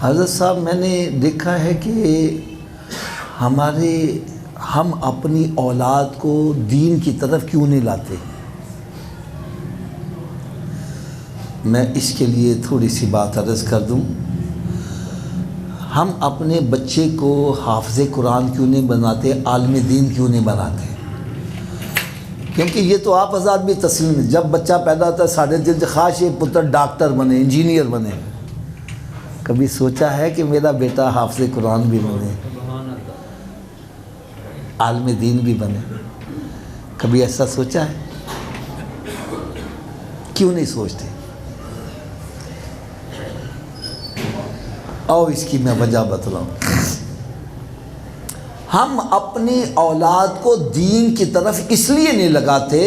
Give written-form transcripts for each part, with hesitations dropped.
حضرت صاحب میں نے دیکھا ہے کہ ہم اپنی اولاد کو دین کی طرف کیوں نہیں لاتے؟ میں اس کے لیے تھوڑی سی بات عرض کر دوں۔ ہم اپنے بچے کو حافظ قرآن کیوں نہیں بناتے، عالم دین کیوں نہیں بناتے؟ کیونکہ یہ تو آپ حضرات بھی تسلیم ہے، جب بچہ پیدا ہوتا ہے ساڑھے دل خواہش ہے پتر ڈاکٹر بنے، انجینئر بنے۔ کبھی سوچا ہے کہ میرا بیٹا حافظ قرآن بھی بنے، عالم دین بھی بنے؟ کبھی ایسا سوچا ہے؟ کیوں نہیں سوچتے؟ اور اس کی میں وجہ بتلاؤں۔ ہم اپنی اولاد کو دین کی طرف اس لیے نہیں لگاتے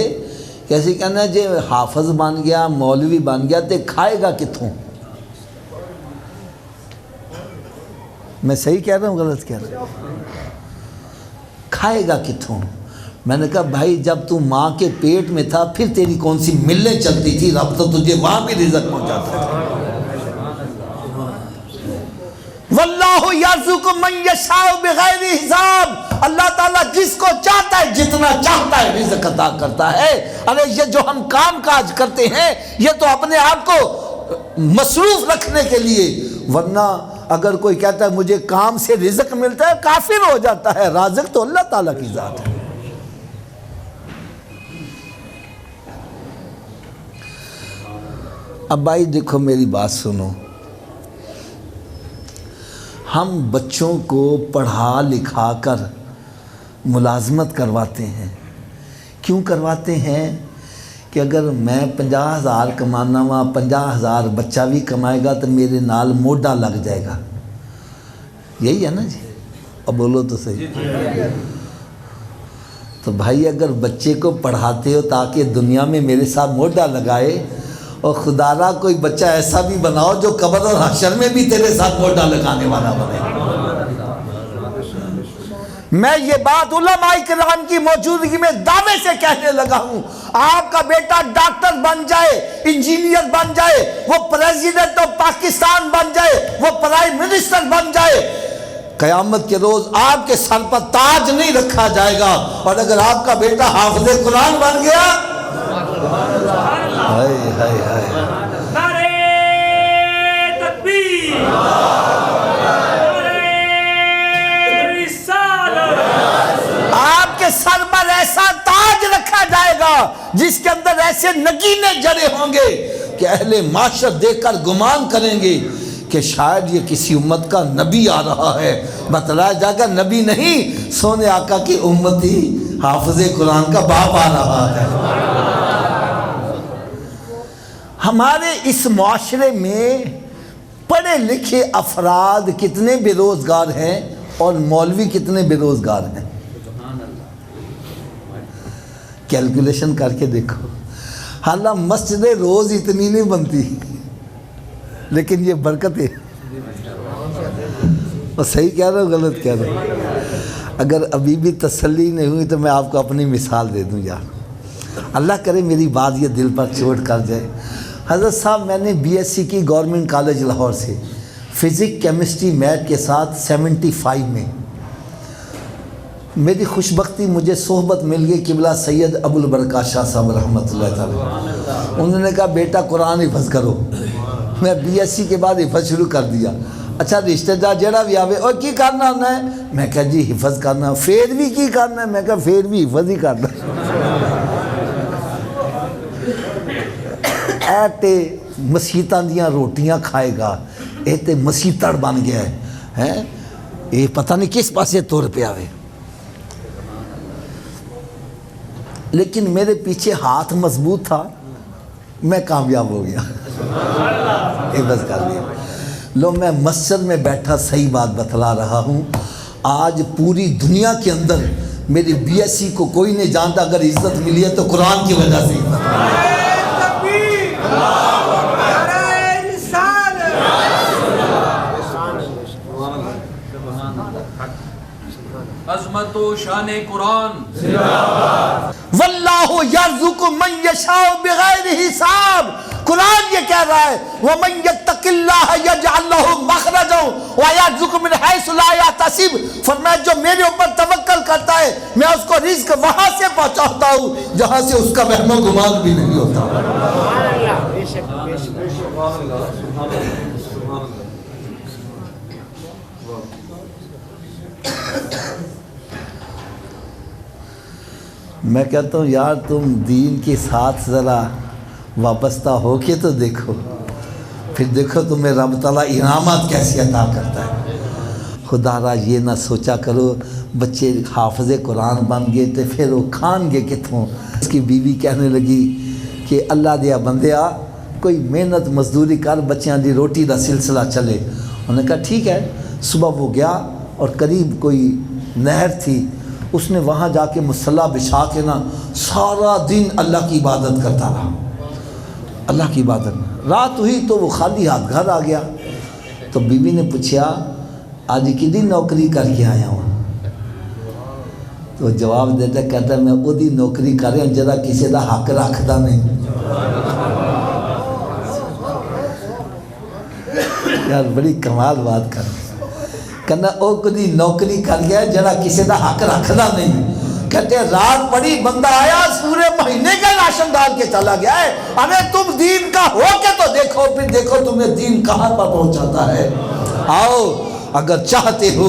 کہ ایسے کہنا ہے جی حافظ بن گیا، مولوی بن گیا تو کھائے گا کتوں؟ میں صحیح کہہ رہا ہوں غلط کہہ رہا ہوں؟ کھائے گا کتوں؟ میں نے کہا بھائی جب تو ماں کے پیٹ میں تھا پھر تیری کون سی ملیں چلتی تھی، رب تو تجھے وہاں بھی رزق پہنچاتا تھا۔ واللہ یرزق من یشاء بغیر حساب، اللہ تعالیٰ جس کو چاہتا ہے جتنا چاہتا ہے رزق عطا کرتا ہے۔ ارے یہ جو ہم کام کاج کرتے ہیں یہ تو اپنے آپ کو مصروف رکھنے کے لیے، ورنہ اگر کوئی کہتا ہے مجھے کام سے رزق ملتا ہے کافر ہو جاتا ہے، رازق تو اللہ تعالیٰ کی ذات ہے۔ اب بھائی دیکھو میری بات سنو، ہم بچوں کو پڑھا لکھا کر ملازمت کرواتے ہیں۔ کیوں کرواتے ہیں؟ کہ اگر میں 50,000 کمانا ہوا، 50,000 بچہ بھی کمائے گا تو میرے نال موڈا لگ جائے گا۔ یہی ہے نا جی؟ اب بولو تو صحیح۔ تو بھائی اگر بچے کو پڑھاتے ہو تاکہ دنیا میں میرے ساتھ موڈا لگائے، اور خدا را کوئی بچہ ایسا بھی بناؤ جو قبر اور حشر میں بھی تیرے ساتھ موڈا لگانے والا بنے۔ میں یہ بات علماء کرام کی موجودگی میں دعوے سے کہنے لگا ہوں، آپ کا بیٹا ڈاکٹر بن جائے، انجینئر بن جائے، وہ پریزیڈنٹ آف پاکستان بن جائے، وہ پرائم منسٹر بن جائے، قیامت کے روز آپ کے سر پر تاج نہیں رکھا جائے گا۔ اور اگر آپ کا بیٹا حافظ قرآن بن گیا، ہائے ہائے ہائے، نعرہ تکبیر، نعرہ رسالت، آپ کے سر پر ایسا تاج رکھا جائے گا جس کے اندر ایسے نگینے جڑے ہوں گے کہ اہل معاشر دیکھ کر گمان کریں گے کہ شاید یہ کسی امت کا نبی آ رہا ہے۔ بتلایا جائے گا نبی نہیں، سونے آقا کی امتی حافظ قرآن کا باپ آ رہا ہے۔ ہمارے اس معاشرے میں پڑھے لکھے افراد کتنے بے روزگار ہیں اور مولوی کتنے بے روزگار ہیں؟ کیلکولیشن کر کے دیکھو۔ حالانکہ مسجدیں روز اتنی نہیں بنتی لیکن یہ برکت ہے۔ اور صحیح کہہ رہا ہوں غلط کہہ رہا ہوں؟ اگر ابھی بھی تسلی نہیں ہوئی تو میں آپ کو اپنی مثال دے دوں یار، اللہ کرے میری بات یہ دل پر چوٹ کر جائے۔ حضرت صاحب میں نے بی ایس سی کی گورنمنٹ کالج لاہور سے، فزک کیمسٹری میتھ کے ساتھ 75 میں۔ میری خوش بختی مجھے صحبت مل گئی قبلہ سید ابو البرکات شاہ صاحب رحمۃ اللہ تعالی۔ انہوں نے کہا بیٹا قرآن حفظ کرو۔ میں بی ایس سی کے بعد حفظ شروع کر دیا۔ اچھا رشتہ دار جڑا بھی آوے اور کی کرنا ہونا ہے؟ میں کہا جی حفظ کرنا۔ پھر بھی کی کرنا ہے؟ میں کہا پھر بھی حفظ ہی کرنا۔ اے تے مسیتاں دیاں روٹیاں کھائے گا، اے تے مسیتڑ بن گیا ہے، یہ پتہ نہیں کس پاسے تور پہ آوے۔ لیکن میرے پیچھے ہاتھ مضبوط تھا، میں کامیاب ہو گیا، حفظ کر لیا۔ لو میں مسجد میں بیٹھا صحیح بات بتلا رہا ہوں، آج پوری دنیا کے اندر میری بی ایس سی کو کوئی نہیں جانتا، اگر عزت ملی ہے تو قرآن کی وجہ سے عزت۔ عظمت و شان قرآن، واللہ یرزق من یشاء بغیر حساب۔ قرآن یہ کہہ رہا ہے وَمَن يَتَّقِ اللَّهَ يَجْعَلْ لَهُ مَخْرَجًا وَيَرْزُقُ مِنْ حَيْثُ لَا يَحْتَسِبُ، فرمایا جو میرے اوپر توکل کرتا ہے میں اس کو رزق وہاں سے پہنچاتا ہوں جہاں سے اس کا وہم و گمان بھی نہیں ہوتا۔ میں کہتا ہوں یار تم دین کے ساتھ ذرا وابستہ ہو کے تو دیکھو، پھر دیکھو تمہیں رب تعالیٰ انعامات کیسے عطا کرتا ہے۔ خدا را یہ نہ سوچا کرو بچے حافظ قرآن بن گئے تو پھر وہ کھان گے کتوں۔ اس کی بیوی کہنے لگی کہ اللہ دیا بندیا کوئی محنت مزدوری کر بچیاں دی روٹی دا سلسلہ چلے۔ انہوں نے کہا ٹھیک ہے۔ صبح وہ گیا اور قریب کوئی نہر تھی، اس نے وہاں جا کے مصلی بچھا کے نا سارا دن اللہ کی عبادت کرتا رہا، اللہ کی عبادت۔ رات ہوئی تو وہ خالی ہاتھ گھر آ گیا، تو بیوی نے پوچھا آج کدی نوکری کر کے آیا ہوں؟ تو جواب دیتا کہتا ہے میں وہی نوکری کر رہا ہوں جہاں کسی دا حق رکھدا نہیں۔ یار بڑی کمال بات کر کہنا او کدی نوکری کر گیا جڑا کسی دا حق رکھدا نہیں۔ کہتے ہیں رات پڑی بندہ آیا پورے مہینے کا راشن ڈال کے چلا گیا ہے۔ ارے تم دین کا ہو کے تو دیکھو، پھر دیکھو تمہیں دین کہاں پر پہنچاتا ہے۔ آؤ اگر چاہتے ہو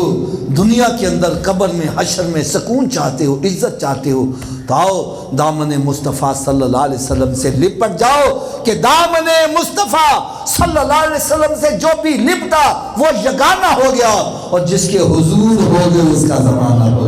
دنیا کے اندر قبر میں حشر میں سکون چاہتے ہو، عزت چاہتے ہو، تو آؤ دامن مصطفیٰ صلی اللہ علیہ وسلم سے لپٹ جاؤ کہ دامن مصطفیٰ صلی اللہ علیہ وسلم سے جو بھی لپٹا وہ یگانہ ہو گیا، اور جس کے حضور ہو گئے اس کا زمانہ ہو